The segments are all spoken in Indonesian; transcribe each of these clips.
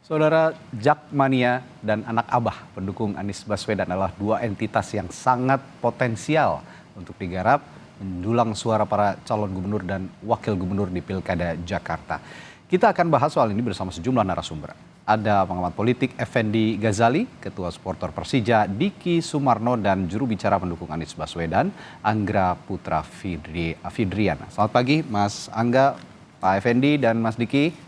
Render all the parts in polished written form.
Saudara, Jakmania dan Anak Abah pendukung Anies Baswedan adalah dua entitas yang sangat potensial untuk digarap mendulang suara para calon gubernur dan wakil gubernur di Pilkada Jakarta. Kita akan bahas soal ini bersama sejumlah narasumber. Ada pengamat politik Effendi Ghazali, Ketua Supporter Persija Diki Sumarno, dan juru bicara pendukung Anies Baswedan Angga Putra Fidriana. Selamat pagi Mas Angga, Pak Effendi, dan Mas Diki.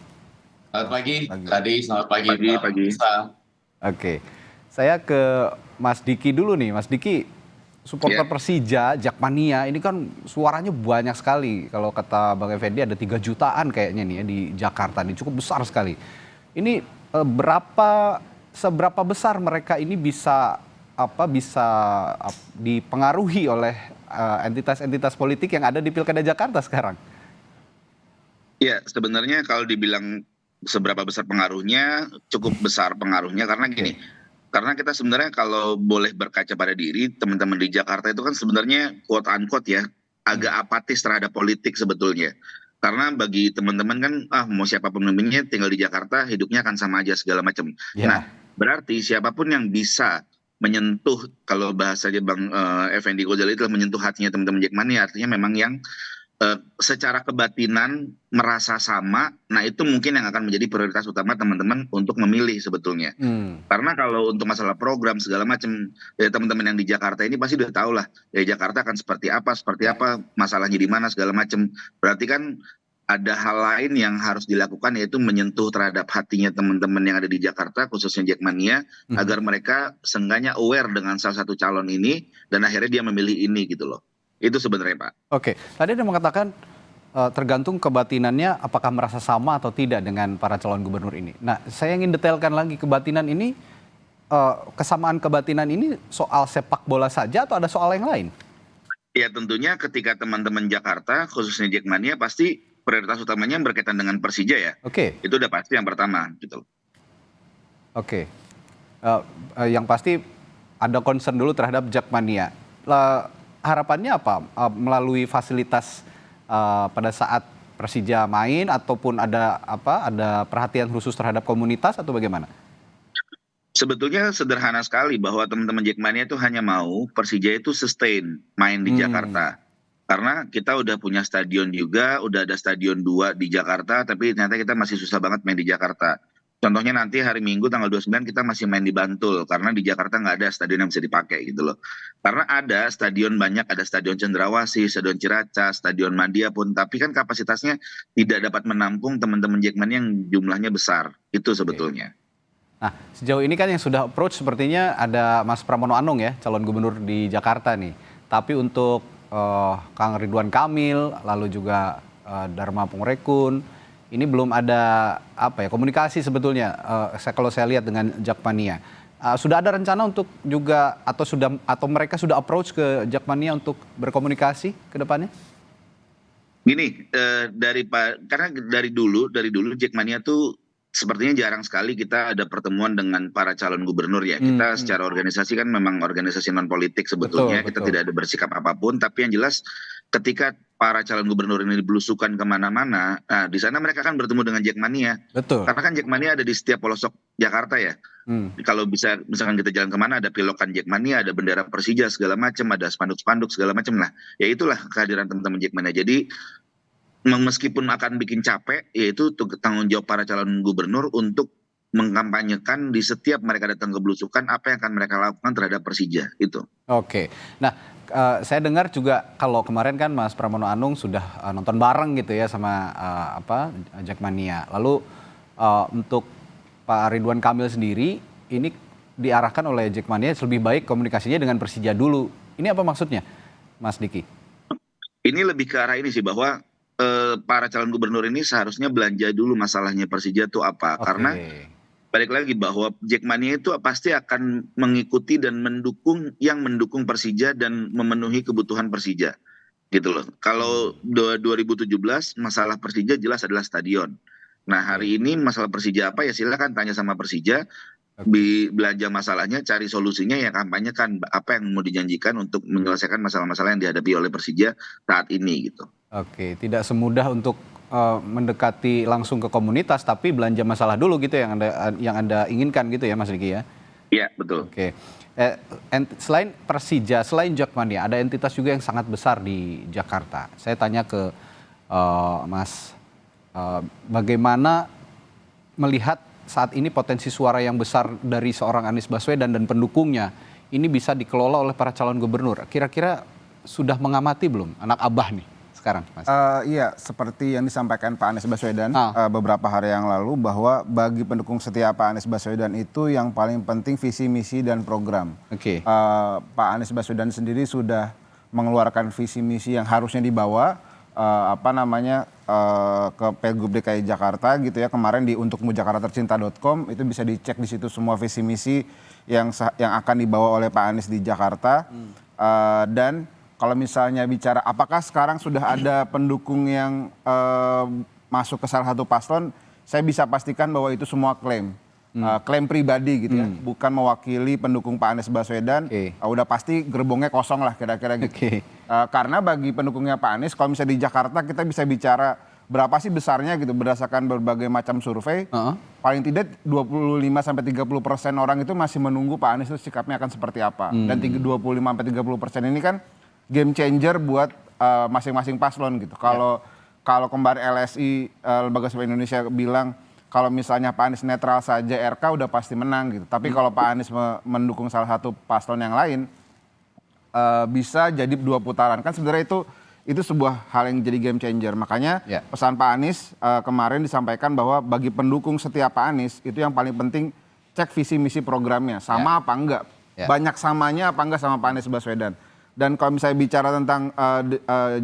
Selamat pagi, Tadi. Selamat pagi, Pagi. Oke, saya ke Mas Diki dulu nih. Mas Diki, supporter Persija, Jakmania, ini kan suaranya banyak sekali. Kalau kata Bang Effendi ada 3 jutaan kayaknya nih ya di Jakarta, ini cukup besar sekali. Ini seberapa besar mereka ini bisa dipengaruhi oleh entitas-entitas politik yang ada di Pilkada Jakarta sekarang? Ya, sebenarnya kalau dibilang seberapa besar pengaruhnya, cukup besar pengaruhnya karena gini. Karena kita sebenarnya kalau boleh berkaca pada diri, teman-teman di Jakarta itu kan sebenarnya quote unquote ya, agak apatis terhadap politik sebetulnya. Karena bagi teman-teman kan, mau siapa pemimpinnya tinggal di Jakarta, hidupnya akan sama aja segala macam. Nah, berarti siapapun yang bisa menyentuh, kalau bahasanya Bang Effendi Ghazali itu menyentuh hatinya teman-teman Jakmania, artinya memang yang secara kebatinan merasa sama, nah itu mungkin yang akan menjadi prioritas utama teman-teman untuk memilih sebetulnya. Karena kalau untuk masalah program segala macam, ya teman-teman yang di Jakarta ini pasti udah tahu lah, ya Jakarta akan seperti apa, masalahnya di mana segala macam. Berarti kan ada hal lain yang harus dilakukan, yaitu menyentuh terhadap hatinya teman-teman yang ada di Jakarta, khususnya Jakmania, agar mereka seenggaknya aware dengan salah satu calon ini, dan akhirnya dia memilih ini gitu loh. Itu sebenarnya Pak. Oke, tadi Anda mengatakan tergantung kebatinannya apakah merasa sama atau tidak dengan para calon gubernur ini. Nah, saya ingin detailkan lagi kebatinan ini, kesamaan kebatinan ini soal sepak bola saja atau ada soal yang lain? Ya tentunya ketika teman-teman Jakarta, khususnya Jakmania, pasti prioritas utamanya berkaitan dengan Persija ya. Oke. Itu udah pasti yang pertama gitu. Oke, yang pasti ada concern dulu terhadap Jakmania. Harapannya apa? Melalui fasilitas pada saat Persija main ataupun ada perhatian khusus terhadap komunitas atau bagaimana? Sebetulnya sederhana sekali bahwa teman-teman Jakmania itu hanya mau Persija itu sustain main di Jakarta. Karena kita udah punya stadion juga, udah ada stadion 2 di Jakarta, tapi ternyata kita masih susah banget main di Jakarta. Contohnya nanti hari Minggu tanggal 29 kita masih main di Bantul, karena di Jakarta nggak ada stadion yang bisa dipakai gitu loh. Karena ada stadion banyak, ada stadion Cendrawasih, stadion Ciracas, stadion Madia pun, tapi kan kapasitasnya tidak dapat menampung teman-teman Jakmania yang jumlahnya besar, itu sebetulnya. Nah, sejauh ini kan yang sudah approach sepertinya ada Mas Pramono Anung ya, calon gubernur di Jakarta nih. Tapi untuk Kang Ridwan Kamil, lalu juga Dharma Pungrekun, ini belum ada komunikasi sebetulnya. Kalau saya lihat dengan Jakmania, sudah ada rencana untuk juga atau mereka sudah approach ke Jakmania untuk berkomunikasi ke depannya? Gini, karena dari dulu Jakmania tuh sepertinya jarang sekali kita ada pertemuan dengan para calon gubernur ya. Kita secara organisasi kan memang organisasi non politik sebetulnya. Kita tidak ada bersikap apapun, tapi yang jelas ketika para calon gubernur ini belusukan kemana-mana, nah di sana mereka kan bertemu dengan Jakmania. Betul. Karena kan Jakmania ada di setiap pelosok Jakarta ya. Kalau bisa misalkan kita jalan kemana, ada pilokan Jakmania, ada bendera Persija segala macam, ada spanduk-spanduk segala macam lah. Ya itulah kehadiran teman-teman Jakmania. Jadi meskipun akan bikin capek, yaitu tanggung jawab para calon gubernur untuk mengkampanyekan di setiap mereka datang ke belusukan apa yang akan mereka lakukan terhadap Persija itu. Oke, nah saya dengar juga kalau kemarin kan Mas Pramono Anung sudah nonton bareng gitu ya sama Jakmania. Lalu untuk Pak Ridwan Kamil sendiri ini diarahkan oleh Jakmania lebih baik komunikasinya dengan Persija dulu. Ini apa maksudnya, Mas Diki? Ini lebih ke arah ini sih, bahwa para calon gubernur ini seharusnya belanja dulu masalahnya Persija itu apa. Karena balik lagi bahwa Jakmania itu pasti akan mengikuti dan mendukung Persija dan memenuhi kebutuhan Persija gitu loh. Kalau 2017 masalah Persija jelas adalah stadion. Nah hari ini masalah Persija apa ya, silakan tanya sama Persija, belanja masalahnya, cari solusinya, ya kampanyekan apa yang mau dijanjikan untuk menyelesaikan masalah-masalah yang dihadapi oleh Persija saat ini gitu. Oke, tidak semudah untuk mendekati langsung ke komunitas, tapi belanja masalah dulu gitu yang anda inginkan gitu ya Mas Riki ya? Iya, betul. Oke. Selain Persija, selain Jakmania, ada entitas juga yang sangat besar di Jakarta. Saya tanya ke Mas, bagaimana melihat saat ini potensi suara yang besar dari seorang Anies Baswedan dan pendukungnya ini bisa dikelola oleh para calon gubernur. Kira-kira sudah mengamati belum anak abah nih sekarang, Mas? Iya, seperti yang disampaikan Pak Anies Baswedan beberapa hari yang lalu, bahwa bagi pendukung setia Pak Anies Baswedan itu yang paling penting visi, misi, dan program. Oke. Pak Anies Baswedan sendiri sudah mengeluarkan visi, misi yang harusnya dibawa ke Pilgub DKI Jakarta gitu ya, kemarin di untukmujakartatercinta.com itu bisa dicek di situ semua visi misi yang akan dibawa oleh Pak Anies di Jakarta. Dan kalau misalnya bicara apakah sekarang sudah ada pendukung yang masuk ke salah satu paslon, saya bisa pastikan bahwa itu semua klaim. Klaim pribadi gitu ya, bukan mewakili pendukung Pak Anies Baswedan. Udah pasti gerbongnya kosong lah kira-kira gitu. Karena bagi pendukungnya Pak Anies, kalau misalnya di Jakarta kita bisa bicara berapa sih besarnya gitu berdasarkan berbagai macam survei. Paling tidak 25-30% orang itu masih menunggu Pak Anies itu sikapnya akan seperti apa. Dan 25-30% ini kan game changer buat masing-masing paslon gitu. Kalau kemarin LSI, Lembaga Survei Indonesia bilang kalau misalnya Pak Anies netral saja RK udah pasti menang gitu. Tapi kalau Pak Anies mendukung salah satu paslon yang lain, bisa jadi 2 putaran. Kan sebenarnya itu sebuah hal yang jadi game changer. Makanya pesan Pak Anies kemarin disampaikan bahwa bagi pendukung setia Pak Anies itu yang paling penting cek visi misi programnya sama apa enggak. Banyak samanya apa enggak sama Pak Anies Baswedan. Dan kalau misalnya bicara tentang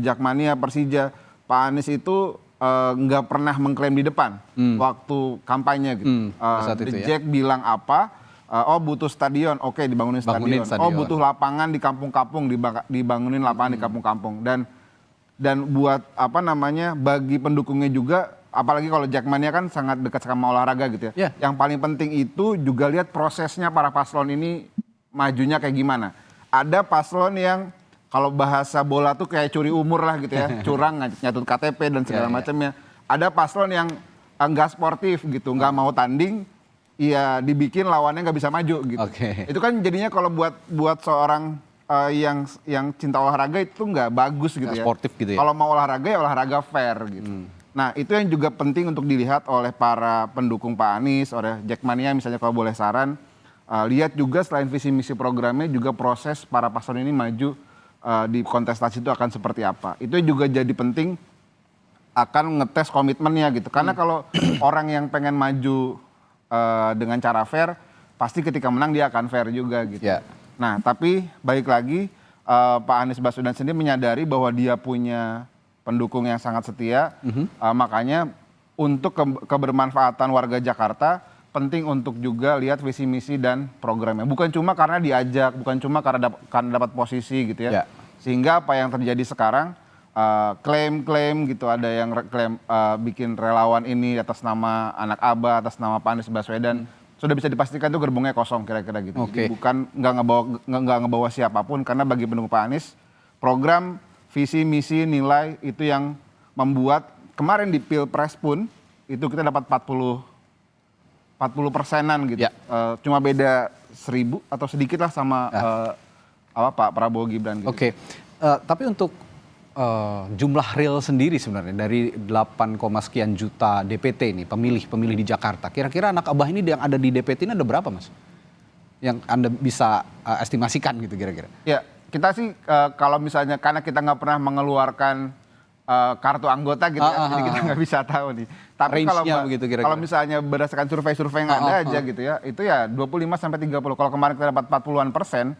Jakmania, Persija, Pak Anies itu nggak pernah mengklaim di depan waktu kampanye gitu. Jack bilang apa? Butuh stadion, oke dibangunin stadion. Butuh lapangan di kampung-kampung, dibangunin lapangan di kampung-kampung. Dan buat bagi pendukungnya juga, apalagi kalau Jakmania kan sangat dekat sama olahraga gitu ya. Yang paling penting itu juga lihat prosesnya para paslon ini majunya kayak gimana. Ada paslon yang kalau bahasa bola tuh kayak curi umur lah gitu ya, curang, nyatut KTP dan segala macamnya. Ada paslon yang enggak sportif gitu, nggak mau tanding, ya dibikin lawannya nggak bisa maju gitu. Itu kan jadinya kalau buat seorang yang cinta olahraga itu nggak bagus gitu ya. Sportif gitu ya. Kalau mau olahraga ya olahraga fair gitu. Nah itu yang juga penting untuk dilihat oleh para pendukung Pak Anies, oleh Jakmania misalnya kalau boleh saran. Lihat juga selain visi misi programnya juga proses para paslon ini maju di kontestasi itu akan seperti apa. Itu juga jadi penting akan ngetes komitmennya gitu. Karena kalau orang yang pengen maju dengan cara fair, pasti ketika menang dia akan fair juga gitu. Nah tapi balik lagi Pak Anies Baswedan sendiri menyadari bahwa dia punya pendukung yang sangat setia. Makanya untuk kebermanfaatan warga Jakarta, penting untuk juga lihat visi misi dan programnya. Bukan cuma karena diajak, bukan cuma karena dapat posisi gitu ya. Sehingga apa yang terjadi sekarang klaim-klaim gitu, ada yang klaim bikin relawan ini atas nama anak Abah, atas nama Pak Anies Baswedan, sudah bisa dipastikan itu gerbongnya kosong kira-kira gitu. Jadi bukan nggak ngebawa siapapun, karena bagi pendukung Pak Anies program, visi, misi, nilai itu yang membuat kemarin di Pilpres pun itu kita dapat 40%-an gitu. Cuma beda 1.000 atau sedikit lah sama Pak Prabowo Gibran gitu. Tapi untuk jumlah real sendiri sebenarnya dari 8, sekian juta DPT ini, pemilih di Jakarta. Kira-kira anak abah ini yang ada di DPT ini ada berapa, Mas? Yang Anda bisa estimasikan gitu kira-kira? Ya, kita sih kalau misalnya karena kita nggak pernah mengeluarkan kartu anggota gitu ya, jadi kita nggak bisa tahu nih. Tapi kalau misalnya berdasarkan survei-survei yang ada aja gitu ya, itu ya 25-30. Kalau kemarin kita dapat 40-an%,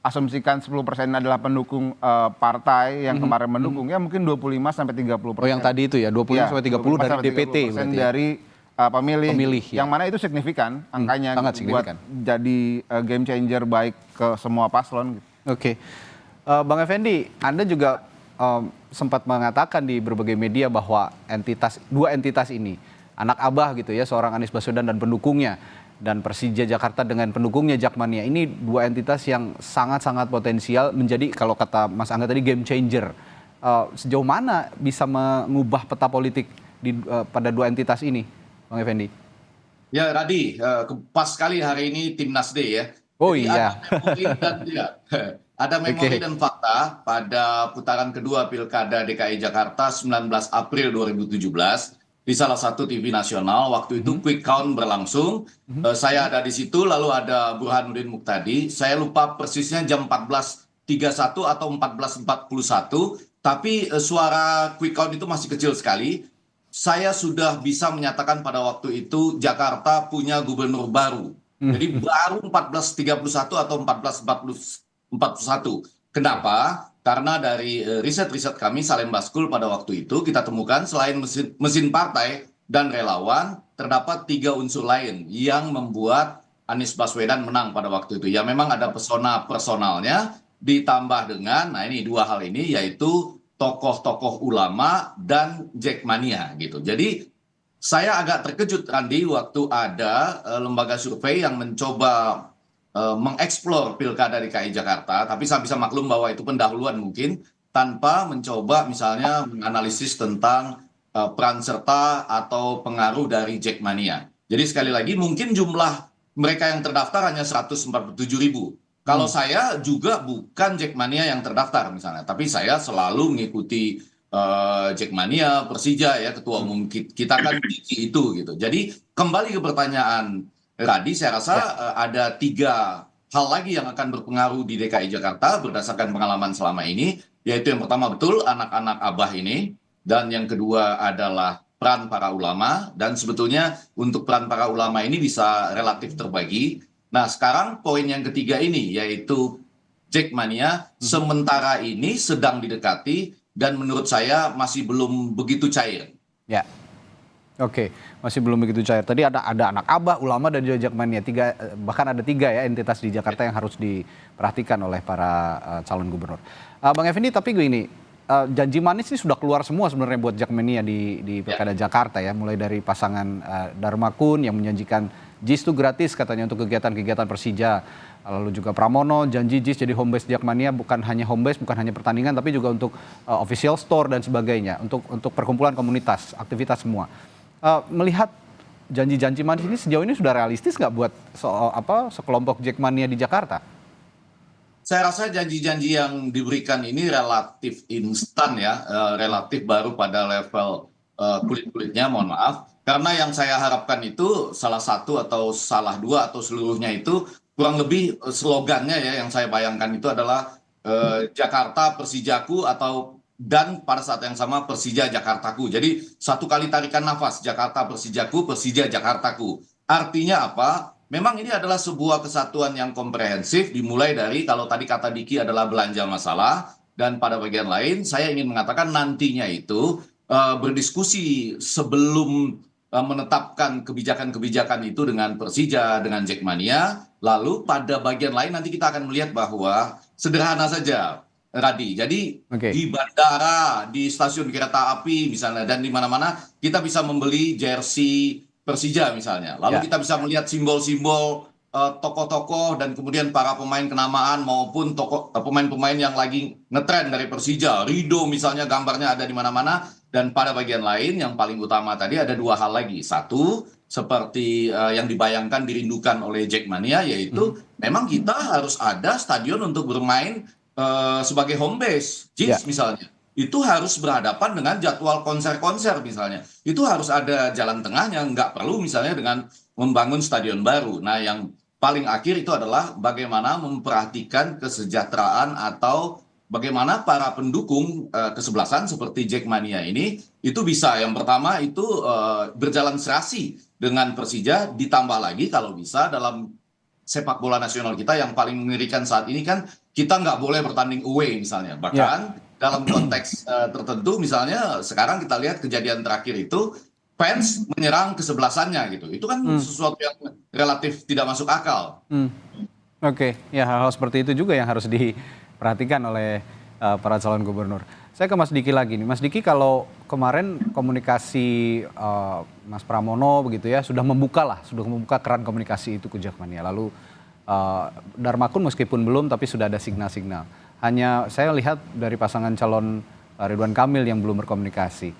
asumsikan 10% adalah pendukung partai yang kemarin mendukung, ya mungkin 25-30%. Yang tadi itu ya, 25-30 dari DPT berarti. Dari pemilih. Yang mana itu signifikan angkanya buat jadi game changer baik ke semua paslon gitu. Bang Effendi, Anda juga sempat mengatakan di berbagai media bahwa dua entitas ini, anak abah gitu ya, seorang Anies Baswedan dan pendukungnya, dan Persija Jakarta dengan pendukungnya Jakmania, ini dua entitas yang sangat-sangat potensial menjadi, kalau kata Mas Angga tadi, game changer. Sejauh mana bisa mengubah peta politik pada dua entitas ini, Bang Effendi? Ya, Radi, pas sekali hari ini Timnas Day ya. Oh Jadi iya. ada memori Oke. dan fakta pada putaran kedua Pilkada DKI Jakarta 19 April 2017 di salah satu TV nasional. Waktu itu quick count berlangsung. Saya ada di situ, lalu ada Burhanuddin Muqtadi. Saya lupa persisnya jam 14.31 atau 14.41, tapi suara quick count itu masih kecil sekali. Saya sudah bisa menyatakan pada waktu itu Jakarta punya gubernur baru. Jadi baru 14.31 atau 14.41. Kenapa? Karena dari riset-riset kami Salem Baskul pada waktu itu kita temukan selain mesin partai dan relawan, terdapat 3 unsur lain yang membuat Anies Baswedan menang pada waktu itu. Ya memang ada pesona personalnya ditambah dengan, nah ini 2 hal ini yaitu tokoh-tokoh ulama dan Jackmania gitu. Jadi saya agak terkejut Randi waktu ada lembaga survei yang mencoba mengeksplor Pilkada DKI Jakarta, tapi saya bisa maklum bahwa itu pendahuluan mungkin tanpa mencoba misalnya menganalisis tentang peran serta atau pengaruh dari Jackmania. Jadi sekali lagi mungkin jumlah mereka yang terdaftar hanya 147.000. Kalau saya juga bukan Jackmania yang terdaftar misalnya, tapi saya selalu mengikuti Jackmania, Persija ya, ketua umum kita kan itu gitu. Jadi kembali ke pertanyaan Radi, saya rasa ada 3 hal lagi yang akan berpengaruh di DKI Jakarta berdasarkan pengalaman selama ini, yaitu yang pertama betul anak-anak Abah ini, dan yang kedua adalah peran para ulama, dan sebetulnya untuk peran para ulama ini bisa relatif terbagi. Nah sekarang poin yang ketiga ini yaitu Jackmania sementara ini sedang didekati dan menurut saya masih belum begitu cair. Ya. Oke, masih belum begitu cair. Tadi ada anak Abah, ulama dan juga Jackmania. Bahkan ada 3 ya entitas di Jakarta yang harus diperhatikan oleh para calon gubernur. Bang Effendi, tapi gini, janji manis ini sudah keluar semua sebenarnya buat Jackmania di Pilkada Jakarta ya. Mulai dari pasangan Darmakun yang menjanjikan JIS itu gratis katanya untuk kegiatan-kegiatan Persija. Lalu juga Pramono janji JIS jadi home base Jackmania, bukan hanya home base, bukan hanya pertandingan, tapi juga untuk official store dan sebagainya, untuk perkumpulan komunitas, aktivitas semua. Melihat janji-janji manis ini sejauh ini sudah realistis nggak buat sekelompok Jackmania di Jakarta? Saya rasa janji-janji yang diberikan ini relatif instan ya, relatif baru pada level kulit-kulitnya, mohon maaf. Karena yang saya harapkan itu salah satu atau salah 2 atau seluruhnya itu kurang lebih slogannya ya yang saya bayangkan itu adalah Jakarta Persijaku dan pada saat yang sama Persija Jakartaku. Jadi satu kali tarikan nafas, Jakarta Persijaku, Persija Jakartaku. Artinya apa? Memang ini adalah sebuah kesatuan yang komprehensif dimulai dari kalau tadi kata Diki adalah belanja masalah, dan pada bagian lain saya ingin mengatakan nantinya itu berdiskusi sebelum menetapkan kebijakan-kebijakan itu dengan Persija, dengan Jackmania. Lalu pada bagian lain nanti kita akan melihat bahwa sederhana saja Radi. Jadi di bandara, di stasiun kereta api misalnya, dan di mana-mana kita bisa membeli jersey Persija misalnya. Lalu kita bisa melihat simbol-simbol tokoh-tokoh dan kemudian para pemain kenamaan maupun pemain-pemain yang lagi ngetren dari Persija. Rido misalnya gambarnya ada di mana-mana. Dan pada bagian lain yang paling utama tadi ada 2 hal lagi. Satu, seperti yang dibayangkan dirindukan oleh Jackmania, yaitu memang kita harus ada stadion untuk bermain sebagai home base, JIS misalnya. Itu harus berhadapan dengan jadwal konser-konser misalnya. Itu harus ada jalan tengahnya, nggak perlu misalnya dengan membangun stadion baru. Nah yang paling akhir itu adalah bagaimana memperhatikan kesejahteraan atau bagaimana para pendukung kesebelasan seperti Jackmania ini itu bisa yang pertama itu berjalan serasi dengan Persija, ditambah lagi kalau bisa dalam sepak bola nasional kita yang paling mengerikan saat ini kan kita nggak boleh bertanding away misalnya. Bahkan dalam konteks tertentu misalnya sekarang kita lihat kejadian terakhir itu fans menyerang kesebelasannya gitu. Itu kan sesuatu yang relatif tidak masuk akal. Oke, ya hal-hal seperti itu juga yang harus diperhatikan oleh para calon gubernur. Saya ke Mas Diki lagi nih. Mas Diki, kalau kemarin komunikasi Mas Pramono begitu ya sudah membuka keran komunikasi itu ke Jackmania. Lalu Darmakun meskipun belum tapi sudah ada signal-signal. Hanya saya lihat dari pasangan calon Ridwan Kamil yang belum berkomunikasi.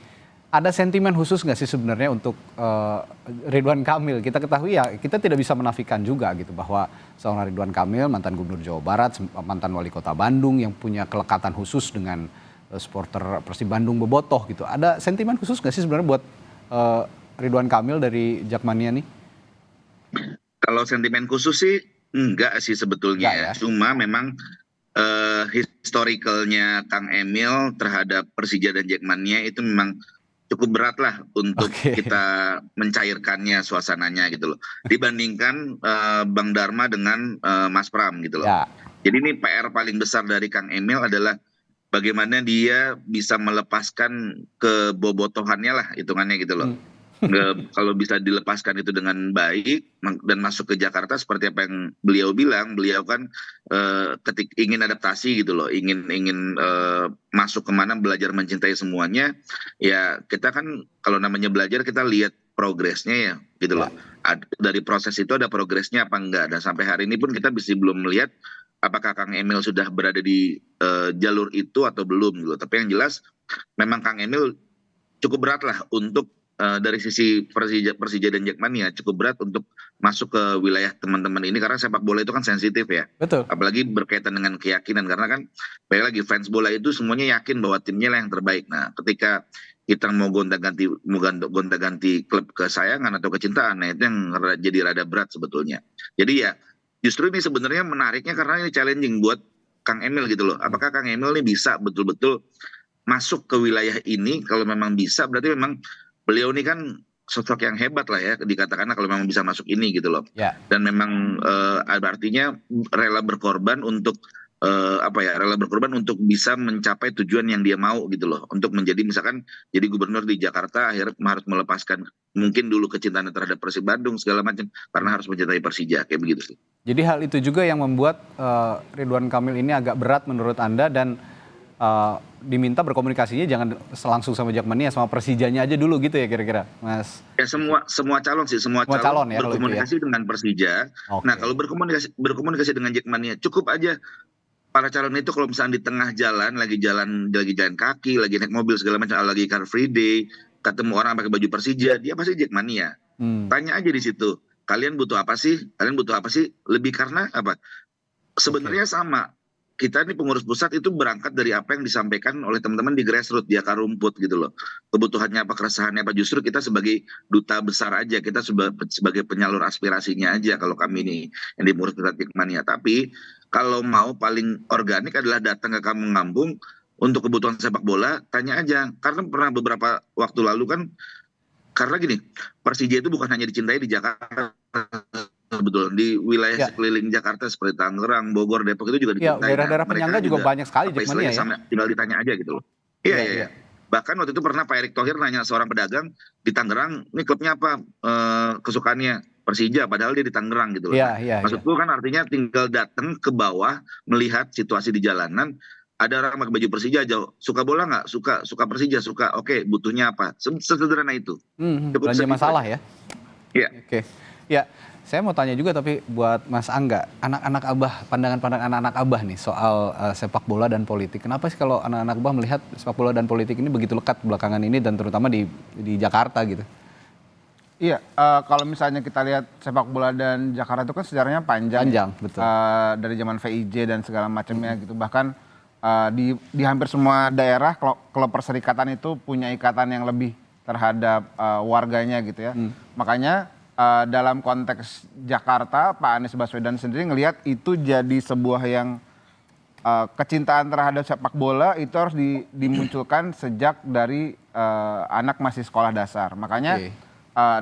Ada sentimen khusus nggak sih sebenarnya untuk Ridwan Kamil? Kita ketahui ya, kita tidak bisa menafikan juga gitu bahwa seorang Ridwan Kamil, mantan Gubernur Jawa Barat, mantan Wali Kota Bandung yang punya kelekatan khusus dengan supporter Persib Bandung Bobotoh gitu. Ada sentimen khusus nggak sih sebenarnya buat Ridwan Kamil dari Jakmania nih? Kalau sentimen khusus sih enggak sih sebetulnya Enggak ya. ya? Cuma memang historicalnya Kang Emil terhadap Persija dan Jackmania itu memang cukup berat lah untuk Oke. kita mencairkannya suasananya gitu loh. Dibandingkan Bang Dharma dengan Mas Pram gitu loh. Ya, Jadi ini PR paling besar dari Kang Emil adalah bagaimana dia bisa melepaskan kebobotohannya lah hitungannya gitu loh. Kalau bisa dilepaskan itu dengan baik dan masuk ke Jakarta seperti apa yang beliau bilang, beliau kan ingin adaptasi gitu loh, ingin masuk kemana belajar mencintai semuanya. Ya kita kan kalau namanya belajar kita lihat progresnya ya gitu loh. Dari proses itu ada progresnya apa enggak. Dan sampai hari ini pun kita masih belum melihat apakah Kang Emil sudah berada di jalur itu atau belum gitu. Tapi yang jelas memang Kang Emil cukup berat lah untuk dari sisi Persija dan Jackmania cukup berat untuk masuk ke wilayah teman-teman ini karena sepak bola itu kan sensitif ya. betul. Apalagi berkaitan dengan keyakinan karena kan balik lagi fans bola itu semuanya yakin bahwa timnya lah yang terbaik. Nah, ketika kita mau gonta-ganti klub kesayangan atau kecintaan, nah itu yang jadi rada berat sebetulnya. Jadi ya justru ini sebenarnya menariknya karena ini challenging buat Kang Emil gitu loh. Apakah Kang Emil ini bisa betul-betul masuk ke wilayah ini? Kalau memang bisa berarti memang beliau ini kan sosok yang hebat lah ya dikatakanlah kalau memang bisa masuk ini gitu loh. Ya. Dan memang artinya rela berkorban untuk rela berkorban untuk bisa mencapai tujuan yang dia mau gitu loh. Untuk menjadi misalkan jadi gubernur di Jakarta akhirnya harus melepaskan mungkin dulu kecintaan terhadap Persib Bandung segala macam karena harus mencintai Persija kayak begitu sih. Jadi hal itu juga yang membuat Ridwan Kamil ini agak berat menurut Anda dan diminta berkomunikasinya jangan langsung sama Jakmania, sama Persijanya aja dulu gitu ya kira-kira, Mas? Ya semua calon sih, semua calon ya, berkomunikasi dengan Persija. Oke. Nah kalau berkomunikasi dengan Jackmania cukup aja para calon itu kalau misalnya di tengah jalan lagi jalan kaki, lagi naik mobil segala macam, lagi Car Free Day, ketemu orang pakai baju Persija, dia pasti Jackmania. Tanya aja di situ, kalian butuh apa sih? Lebih karena apa? Sebenarnya sama. Kita ini pengurus pusat itu berangkat dari apa yang disampaikan oleh teman-teman di grassroots di akar rumput gitu loh. Kebutuhannya apa, keresahannya apa, justru kita sebagai duta besar aja, kita sebagai penyalur aspirasinya aja kalau kami ini yang di pengurus pusat Jackmania. Tapi kalau mau paling organik adalah datang ke kampung untuk kebutuhan sepak bola, tanya aja. Karena pernah beberapa waktu lalu kan, karena gini, Persija itu bukan hanya dicintai di Jakarta, betul di wilayah sekeliling Jakarta seperti Tangerang, Bogor, Depok itu juga Ya, dicintai. daerah-daerah penyangga juga banyak sekali Jackmania ya. Tinggal ditanya aja gitu loh. Iya. Bahkan waktu itu pernah Pak Erick Thohir nanya seorang pedagang di Tangerang, ini klubnya apa kesukaannya Persija, padahal dia di Tangerang gitu loh. Maksudku kan artinya tinggal datang ke bawah melihat situasi di jalanan. Ada orang pakai baju Persija jauh, suka bola nggak? Suka Persija, suka. Oke, butuhnya apa? Sesederhana itu. Cukup belanja masalah ya. Iya. Oke. Ya, saya mau tanya juga tapi buat Mas Angga, anak-anak Abah, pandangan anak-anak Abah nih soal sepak bola dan politik. Kenapa sih kalau anak-anak Abah melihat sepak bola dan politik ini begitu lekat belakangan ini dan terutama di Jakarta gitu? Iya, kalau misalnya kita lihat sepak bola dan Jakarta itu kan sejarahnya panjang. Panjang, betul. Dari zaman VIJ dan segala macamnya gitu. Bahkan di hampir semua daerah klub perserikatan itu punya ikatan yang lebih terhadap warganya gitu ya. Makanya dalam konteks Jakarta, Pak Anies Baswedan sendiri ngelihat itu jadi sebuah yang kecintaan terhadap sepak bola itu harus dimunculkan sejak dari anak masih sekolah dasar. Makanya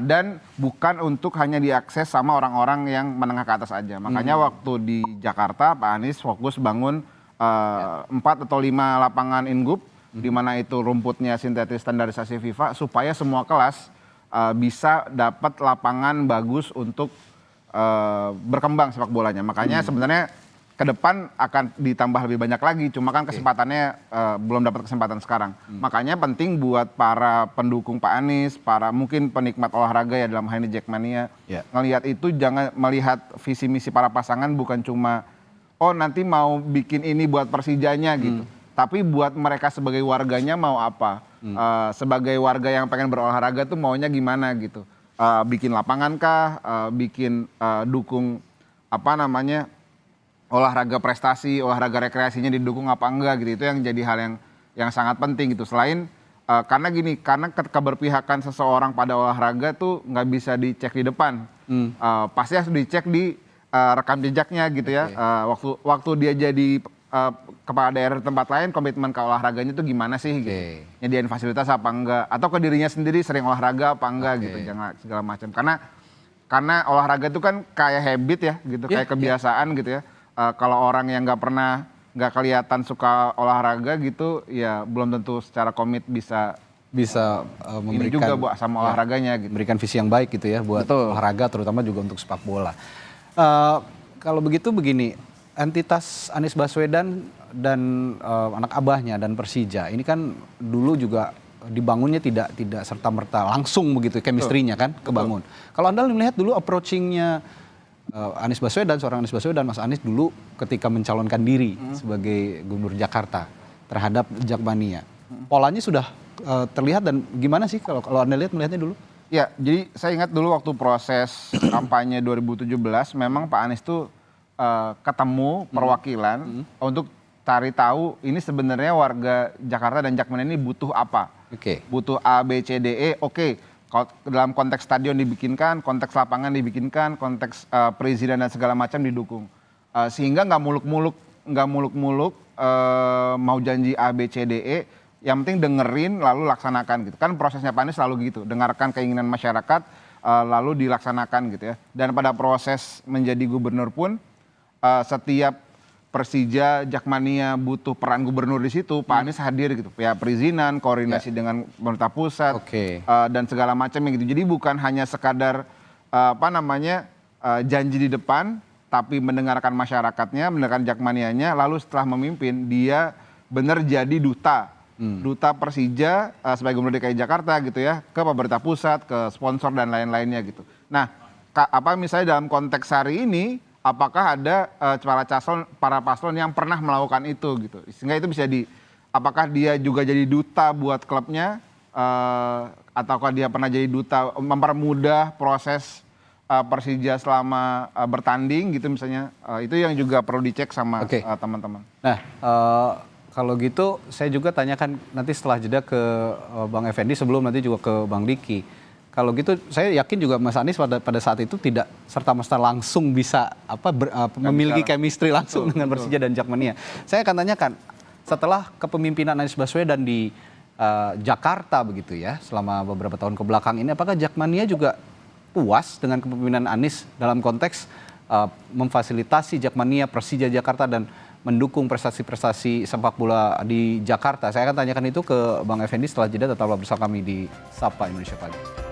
dan bukan untuk hanya diakses sama orang-orang yang menengah ke atas aja. Makanya waktu di Jakarta Pak Anies fokus bangun 4 atau 5 lapangan inggup di mana itu rumputnya sintetis standarisasi FIFA supaya semua kelas bisa dapat lapangan bagus untuk berkembang sepak bolanya. Makanya sebenarnya ke depan akan ditambah lebih banyak lagi, cuma kan kesempatannya belum dapat kesempatan sekarang. Makanya penting buat para pendukung Pak Anies, para mungkin penikmat olahraga ya dalam hal ini Jackmania, ngelihat itu jangan melihat visi misi para pasangan bukan cuma oh nanti mau bikin ini buat Persijanya gitu, tapi buat mereka sebagai warganya mau apa. Sebagai warga yang pengen berolahraga tuh maunya gimana gitu. Bikin lapangan kah, bikin dukung olahraga prestasi, olahraga rekreasinya didukung apa enggak gitu. Itu yang jadi hal yang sangat penting gitu. Selain karena keberpihakan seseorang pada olahraga tuh nggak bisa dicek di depan. Pasti harus dicek di rekam jejaknya gitu ya. Waktu dia jadi kepala daerah di tempat lain, komitmen ke olahraganya tuh gimana sih gitu. Nyediain fasilitas apa enggak, atau ke dirinya sendiri sering olahraga apa enggak gitu, jangan segala macam. Karena olahraga itu kan kayak habit ya gitu, kayak kebiasaan gitu ya. Kalau orang yang nggak kelihatan suka olahraga gitu, ya belum tentu secara komit bisa memberikan ini juga buat sama olahraganya gitu. Memberikan visi yang baik gitu ya buat olahraga, terutama juga untuk sepak bola. Kalau begitu begini, entitas Anies Baswedan dan anak abahnya dan Persija ini kan dulu juga dibangunnya tidak serta-merta langsung begitu chemistry-nya kan kebangun. Kalau Anda melihat dulu approaching-nya Anies Baswedan, seorang Anies Baswedan, Mas Anies dulu ketika mencalonkan diri sebagai Gubernur Jakarta terhadap Jakmania. Polanya sudah terlihat dan gimana sih kalau Anda melihatnya dulu? Ya, jadi saya ingat dulu waktu proses kampanye 2017 memang Pak Anies tuh ketemu perwakilan untuk cari tahu ini sebenarnya warga Jakarta dan Jakmania ini butuh apa. Butuh A, B, C, D, E, oke. Kalau dalam konteks stadion dibikinkan, konteks lapangan dibikinkan, konteks perizinan dan segala macam didukung. Sehingga nggak muluk-muluk mau janji A, B, C, D, E, yang penting dengerin lalu laksanakan gitu. Kan prosesnya Pak Anies selalu gitu, dengarkan keinginan masyarakat lalu dilaksanakan gitu ya. Dan pada proses menjadi gubernur pun setiap Persija, Jakmania butuh peran gubernur di situ, Pak Anies hadir gitu. Ya perizinan, koordinasi dengan pemerintah pusat dan segala macamnya gitu. Jadi bukan hanya sekadar janji di depan, tapi mendengarkan masyarakatnya, mendengarkan Jakmanianya, lalu setelah memimpin dia benar jadi duta Persija sebagai gubernur DKI Jakarta gitu ya, ke pemerintah pusat, ke sponsor dan lain-lainnya gitu. Nah, misalnya dalam konteks hari ini, apakah ada para paslon yang pernah melakukan itu gitu, sehingga itu bisa apakah dia juga jadi duta buat klubnya, ataukah dia pernah jadi duta mempermudah proses Persija selama bertanding gitu misalnya, itu yang juga perlu dicek sama teman-teman. Nah, kalau gitu saya juga tanyakan nanti setelah jeda ke Bang Effendi, sebelum nanti juga ke Bang Diki. Kalau gitu saya yakin juga Mas Anies pada saat itu tidak serta-merta langsung bisa memiliki chemistry langsung dengan Persija dan Jakmania. Saya akan tanyakan, setelah kepemimpinan Anies Baswedan di Jakarta begitu ya, selama beberapa tahun kebelakang ini, apakah Jakmania juga puas dengan kepemimpinan Anies dalam konteks memfasilitasi Jakmania, Persija Jakarta dan mendukung prestasi-prestasi sepak bola di Jakarta? Saya akan tanyakan itu ke Bang Effendi setelah jeda. Tetaplah bersama kami di Sapa Indonesia Pagi.